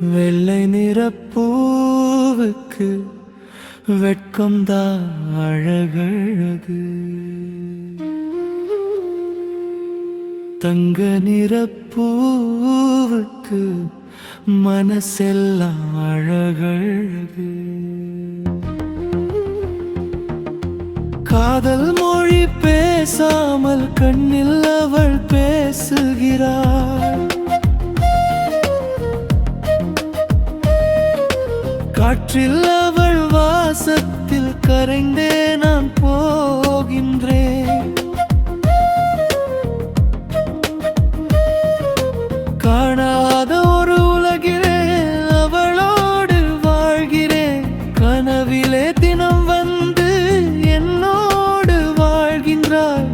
வெள்ளை நிறப்பூவுக்கு வெட்கம்தான் அழகழகு. தங்க நிறப்பூவுக்கு மனசெல்லாம் அழகழகு. காதல் மொழி பேசாமல் கண்ணில் அவள் பேசுகிறாள். காற்றில் அவள் வாசத்தில் கரைந்தே நான் போகின்றேன். காணாத ஒரு உலகிலே அவளோடு வாழ்கிறேன். கனவிலே தினம் வந்து என்னோடு வாழ்கின்றாள்.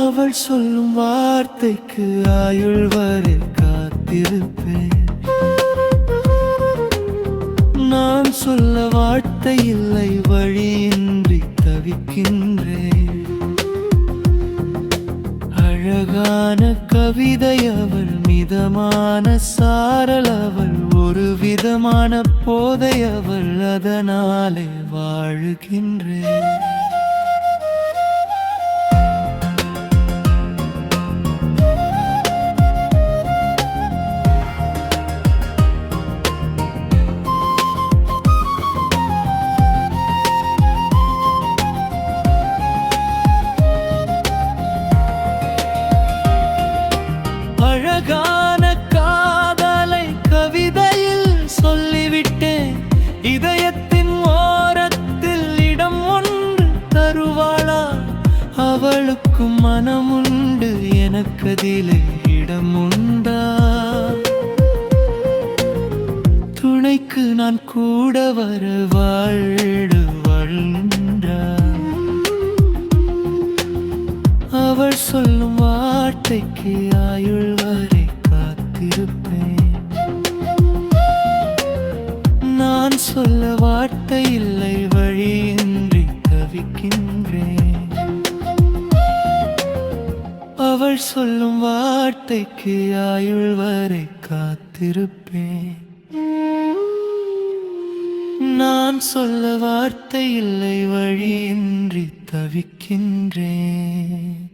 அவள் சொல்லும் வார்த்தைக்கு ஆயுள் வரை காத்திருப்பேன். நான் சொல்ல வார்த்தை இல்லை, வழியின்றி தவிக்கின்றேன். அழகான கவிதை அவள், மிதமான சாரல் அவள், ஒரு விதமான போதை அவள், அதனாலே வாழுகின்றேன். அழகான காதலை கவிதையில் சொல்லிவிட்டேன். இதயத்தின் ஓரத்தில் இடம் ஒன்று தருவாளா? அவளுக்கும் மனமுண்டு, எனக்கு அதிலே இடம் உண்டா? துணைக்கு நான் கூட வர வாழ்ந்தா? அவள் சொல்லும் வார்த்தைக்கு ஆயுள் வரை காத்திருப்பேன். நான் சொல்ல வார்த்தை இல்லை, வழியின்றி தவிக்கின்றேன். அவள் சொல்லும் வார்த்தைக்கு ஆயுள் வரை காத்திருப்பேன். நான் சொல்ல வார்த்தை இல்லை, வழியின்றி தவிக்கின்றேன்.